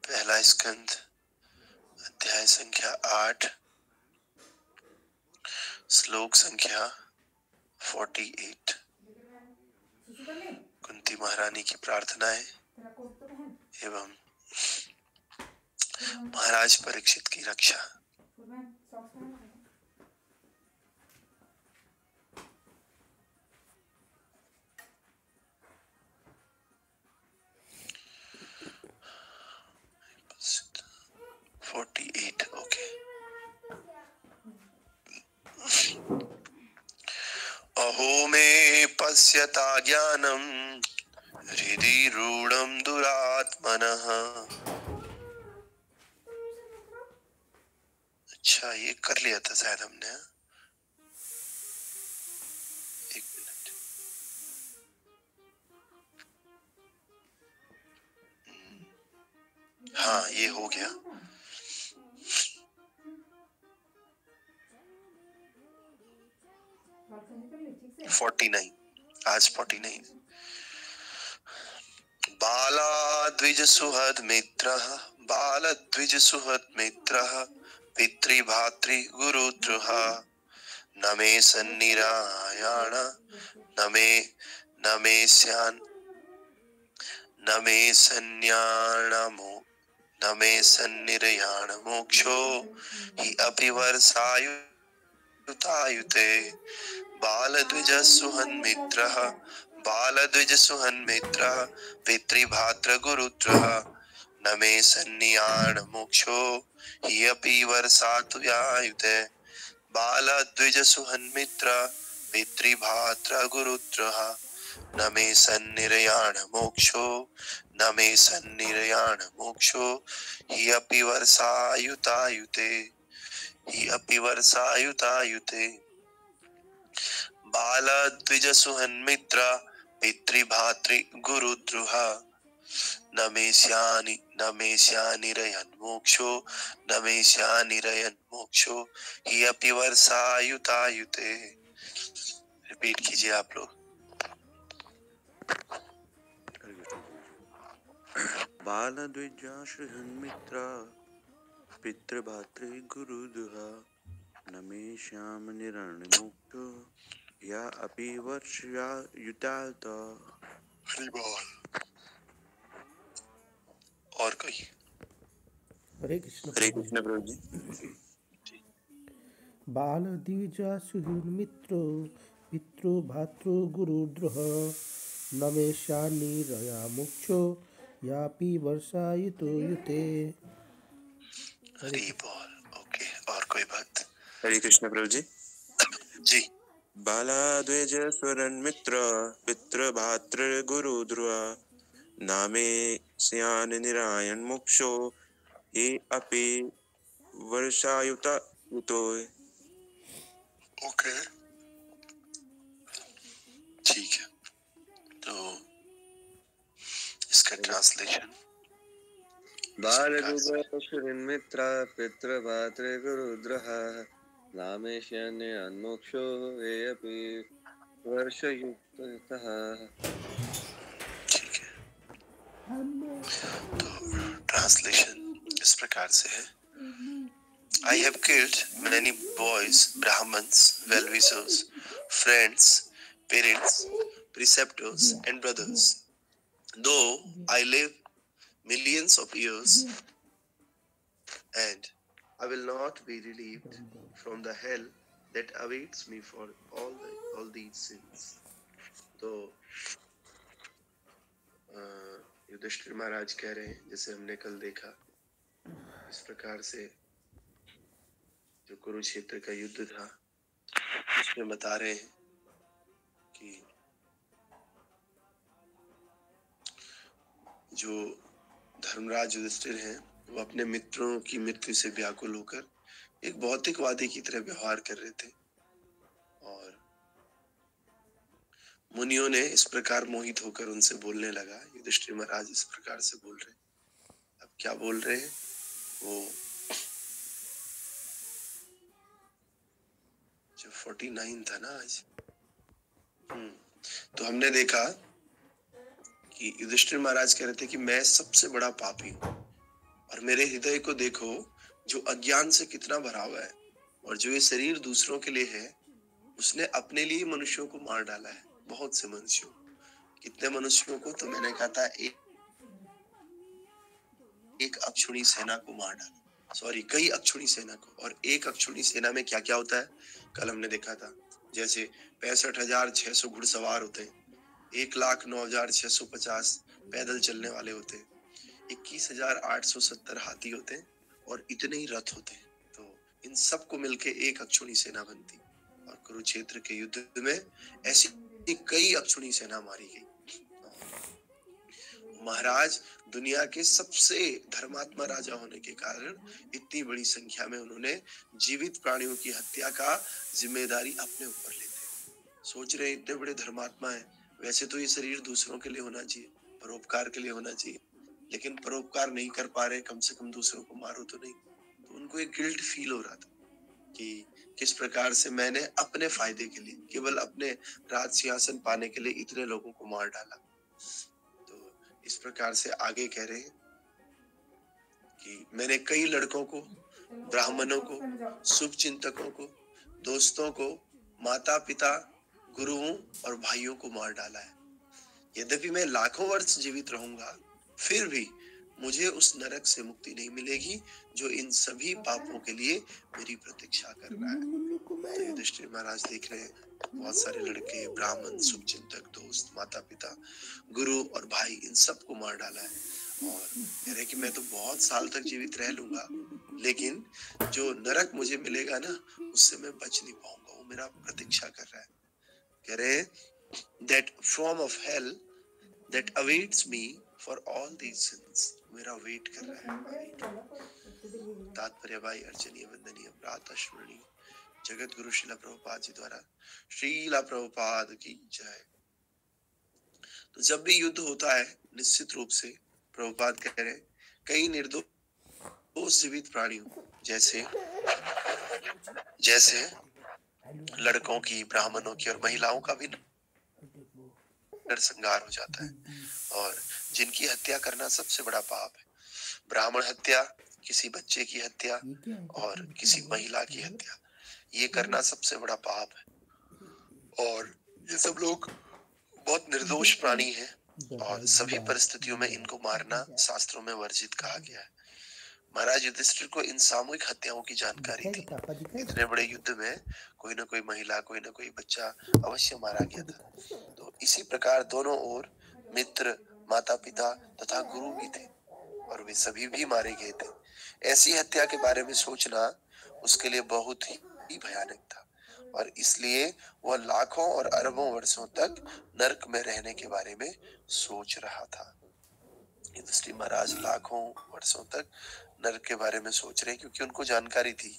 पहला स्कंद अध्याय संख्या 8 श्लोक संख्या 48। कुंती महारानी की प्रार्थना है एवं महाराज परीक्षित की रक्षा। ओके। अहो मे पश्यता ज्ञानम हृदि रूढ़ं दुरात्मनः। अच्छा, ये कर लिया था शायद हमने। एक मिनट। हाँ, ये हो गया। 49 आज 49। बालाद्विज सुहद मित्रः बालद्विज सुहद मित्रः पितृभातृ गुरुद्रोह न मे सन्निरायाण न मे स्यान् न मे संन्याणमो न मे सन्निरयाण मोक्षो हि अपि वर्षायुतायुते बालद्विज सुहन्मित्रः बालद्विज सुहन्मित्रः पितृभातृ गुरुद्रोह न मे सन्नियाण मोक्षो हि अपि वर्षायुते बालद्विज सुहन्मित्रः पितृभातृ गुरुद्रोह न मे सन्निरयाण मोक्षो न मे सन्निरयाण मोक्षो हि अपि वर्षायुतायुते हि अपि वर्षायुतायुते बालद्विज सुहन्मित्र पितृभातृ गुरुद्रोह न मे स्यानिरयन् मोक्षो न मे स्यानिरयन् मोक्षो हि अपि वर्षायुतायुते। रिपीट कीजिए आप लोग। बालद्विज सुहन्मित्र पितृभातृ गुरुद्रोह न मे स्यानिरयन् मोक्षो या अपि वर्षायुतायुते। हरि बोल। और कोई? हरे कृष्ण प्रभु जी। बालद्विज सुहृन्मित्रो पितृ भातृ गुरुद्रोह न मे शानिरया मोक्षो यापि वर्षायुतो युते। हरि बोल। ओके, और कोई बात? हरे कृष्ण प्रभु जी। जी। बालाद्विज सुहन्मित्र पितृभातृ गुरुद्रोह न मे स्यानिरयन् मोक्षो हि अपि वर्षायुतायुते। ओके, ठीक है। तो इसका ट्रांसलेशन बालद्विज सुहृन्मित्र पितृभातृ गुरुद्रोह न मे स्यानिरयन् मोक्षो ये अपि वर्षायुतः। ठीक है। तो ट्रांसलेशन इस प्रकार से है। I have killed many boys, Brahmins, well-wishers, friends, parents, preceptors, and brothers. Though I live millions of years, and I will not be relieved from the hell that awaits me for all these sins. तो युधिष्ठिर महाराज कह रहे हैं, जैसे हमने कल देखा, इस प्रकार से जो कुरुक्षेत्र का युद्ध था उसमें बता रहे हैं कि जो धर्मराज युधिष्ठिर हैं वो अपने मित्रों की मृत्यु से व्याकुल होकर एक भौतिकवादी की तरह व्यवहार कर रहे थे और मुनियों ने इस प्रकार मोहित होकर उनसे बोलने लगा। युधिष्ठिर महाराज इस प्रकार से बोल रहे हैं। अब क्या बोल रहे हैं वो जो 49 था ना आज। तो हमने देखा कि युधिष्ठिर महाराज कह रहे थे कि मैं सबसे बड़ा पापी हूं, और मेरे हृदय को देखो जो अज्ञान से कितना भरा हुआ है, और जो ये शरीर दूसरों के लिए है, उसने अपने लिए मनुष्यों को मार डाला है, बहुत से मनुष्यों। कितने मनुष्यों को? तो मैंने कहा था एक अक्षुणी सेना को मार डाला, सॉरी कई अक्षुणी सेना को। और एक अक्षुणी सेना में क्या क्या होता है कल हमने देखा था, जैसे 65,600 घुड़सवार होते हैं, 1,09,650 पैदल चलने वाले होते हैं, 21,870 हाथी होते हैं, और इतने ही रथ होते हैं। तो इन सबको मिलके एक अक्षुणी सेना बनती। और कुरुक्षेत्र के युद्ध में ऐसी कई अक्षुणी सेना मारी गई। महाराज दुनिया के सबसे धर्मात्मा राजा होने के कारण इतनी बड़ी संख्या में उन्होंने जीवित प्राणियों की हत्या का जिम्मेदारी अपने ऊपर लेते। सोच रहे इतने बड़े धर्मात्मा हैं, वैसे तो ये शरीर दूसरों के लिए होना चाहिए, परोपकार के लिए होना चाहिए, लेकिन परोपकार नहीं कर पा रहे, कम से कम दूसरों को मारो तो नहीं। तो उनको एक गिल्ट फील हो रहा था कि किस प्रकार से मैंने अपने फायदे के लिए, केवल अपने राज सिंहासन पाने के लिए इतने लोगों को मार डाला। इस प्रकार से आगे कह रहे हैं कि मैंने कई लड़कों को, ब्राह्मणों को, शुभ चिंतकों को, दोस्तों को, माता पिता, गुरुओं और भाइयों को मार डाला है। यद्यपि मैं लाखों वर्ष जीवित रहूंगा, फिर भी मुझे उस नरक से मुक्ति नहीं मिलेगी जो इन सभी पापों के लिए मेरी प्रतीक्षा कर रहा है। तो युधिष्ठिर महाराज देख रहे हैं बहुत सारे लड़के, ब्राह्मण, शुभचिंतक, दोस्त, माता पिता, गुरु और भाई, इन सबको मार डाला है। और कह रहे कि मैं तो बहुत साल तक जीवित रह लूंगा, लेकिन जो नरक मुझे मिलेगा ना, उससे मैं बच नहीं पाऊंगा, वो मेरा प्रतीक्षा कर रहा है। कह रहे that form of hell that awaits me for all these sins, मेरा वेट कर रहा है भाई। तात्पर्य भाई अर्चनीय, वंदनीय, प्रातः स्मरणीय जगत गुरु श्रीला प्रभुपाद जी द्वारा, श्रीला प्रभुपाद की जय। तो जब भी युद्ध होता है, निश्चित रूप से प्रभुपाद कह रहे कई निर्दोष जीवित प्राणियों जैसे लड़कों की, ब्राह्मणों की और महिलाओं का भी नरसंहार हो जाता है। और जिनकी हत्या करना सबसे बड़ा पाप है, ब्राह्मण हत्या, किसी बच्चे की हत्या और किसी महिला की हत्या, ये करना सबसे बड़ा पाप है। और ये सब लोग बहुत निर्दोष प्राणी हैं, और सभी परिस्थितियों में इनको मारना शास्त्रों में वर्जित कहा गया है। महाराज युधिष्ठिर को इन सामूहिक हत्याओं की जानकारी थी। इतने बड़े युद्ध में कोई ना कोई महिला, कोई ना कोई बच्चा अवश्य मारा गया था। तो इसी प्रकार दोनों ओर मित्र, माता पिता तथा गुरु भी थे, और वे सभी भी मारे गए थे। ऐसी हत्या के बारे में सोचना उसके लिए बहुत ही भयानक था, और इसलिए वह लाखों और अरबों वर्षों तक नरक में रहने के बारे में सोच रहा था। युधिष्ठिर महाराज लाखों वर्षों तक नरक के बारे में सोच रहे, क्योंकि उनको जानकारी थी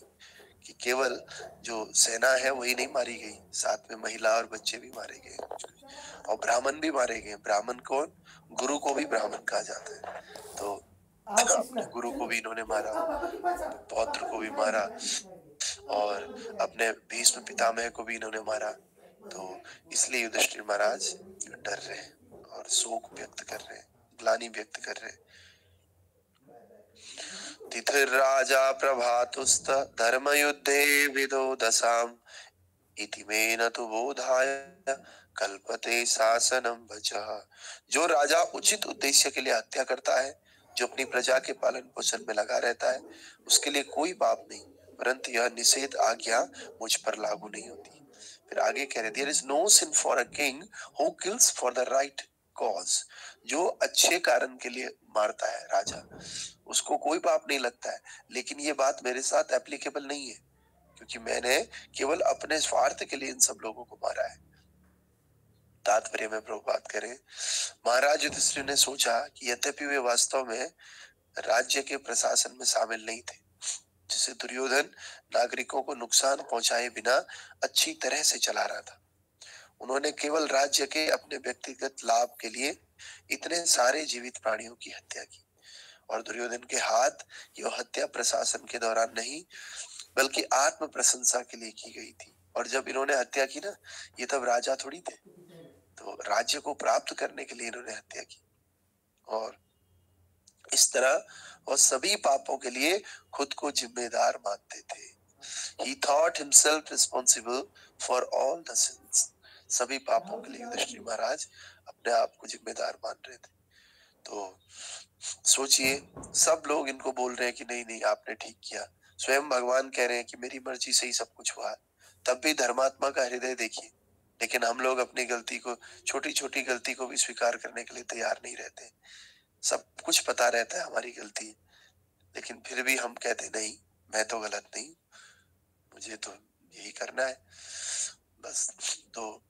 कि केवल जो सेना है वही नहीं मारी गई, साथ में महिला और बच्चे भी मारे गए, और ब्राह्मण भी मारे गए। ब्राह्मण कौन? गुरु को भी ब्राह्मण कहा जाता है। तो अपने गुरु को भी इन्होंने मारा, पौत्र को भी मारा, और अपने भीष्म पितामह को भी इन्होंने मारा। तो इसलिए युधिष्ठिर महाराज डर रहे हैं और शोक व्यक्त कर रहे हैं, ग्लानि व्यक्त कर रहे हैं। तिथिर राजा प्रभातुस्त धर्म युद्धे विदो दशाम इति में न तो बोधाय कल्पते शासनम वचः। जो राजा उचित उद्देश्य के लिए हत्या करता है, जो अपनी प्रजा के पालन पोषण में लगा रहता है, उसके लिए कोई पाप नहीं, परंतु यह निषेध आज्ञा मुझ पर लागू नहीं होती। फिर आगे कह रहे, there is no sin for a king who kills for the right cause. जो अच्छे कारण के लिए मारता है राजा, उसको कोई पाप नहीं लगता है। लेकिन ये बात मेरे साथ एप्लीकेबल नहीं है, क्योंकि मैंने केवल अपने स्वार्थ के लिए इन सब लोगों को मारा है। तात्पर्य में प्रभुपाद करें, महाराज युधिष्ठिर ने सोचा कि यद्यपि वे वास्तव में राज्य के प्रशासन में शामिल नहीं थे, जिसे दुर्योधन नागरिकों को नुकसान पहुंचाए बिना अच्छी तरह से चला रहा था, उन्होंने केवल राज्य के अपने व्यक्तिगत लाभ के लिए इतने सारे जीवित प्राणियों की हत्या की। और दुर्योधन के हाथ यह हत्या प्रशासन के दौरान नहीं, बल्कि आत्म प्रशंसा के लिए की गई थी। और जब इन्होंने हत्या की ना, ये तब राजा थोड़ी थे, तो राज्य को प्राप्त करने के लिए इन्होंने हत्या की। और इस तरह वह सभी पापों के लिए खुद को जिम्मेदार मानते थे। He thought himself responsible for all the sins. सभी पापों के लिए युधिष्ठिर महाराज अपने आप को जिम्मेदार मान रहे थे। तो सोचिए, सब लोग इनको बोल रहे हैं कि नहीं नहीं आपने ठीक किया, स्वयं भगवान कह रहे हैं कि मेरी मर्जी से ही सब कुछ हुआ, तब भी धर्मात्मा का हृदय देखिए। लेकिन हम लोग अपनी गलती को, छोटी छोटी गलती को भी स्वीकार करने के लिए तैयार नहीं रहते। सब कुछ पता रहता है हमारी गलती, लेकिन फिर भी हम कहते नहीं मैं तो गलत नहीं, मुझे तो यही करना है बस। तो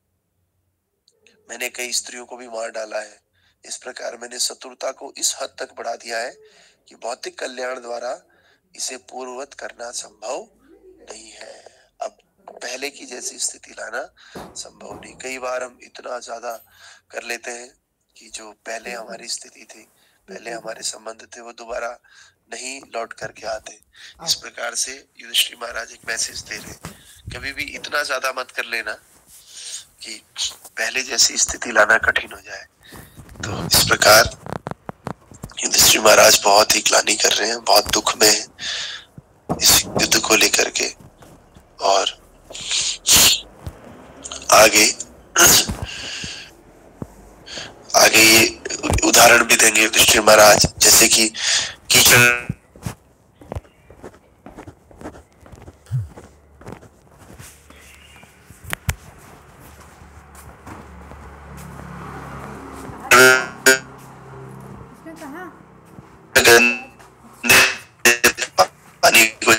मैंने कई स्त्रियों को भी मार डाला है। इस प्रकार मैंने शत्रुता को इस हद तक बढ़ा दिया है कि भौतिक कल्याण द्वारा इसे पूर्ववत करना संभव नहीं है। अब पहले की जैसी स्थिति लाना संभव नहीं। कई बार हम इतना ज्यादा कर लेते हैं कि जो पहले हमारी स्थिति थी, पहले हमारे संबंध थे, वो दोबारा नहीं लौट करके आते। इस प्रकार से युधिष्ठिर महाराज एक मैसेज दे रहे, कभी भी इतना ज्यादा मत कर लेना कि पहले जैसी स्थिति लाना कठिन हो जाए। तो इस प्रकार युधिष्ठिर महाराज बहुत ही ग्लानि कर रहे हैं, बहुत दुख में है इस युद्ध को लेकर के। और आगे आगे ये उदाहरण भी देंगे युधिष्ठिर महाराज, जैसे कि कीचड़ पानी को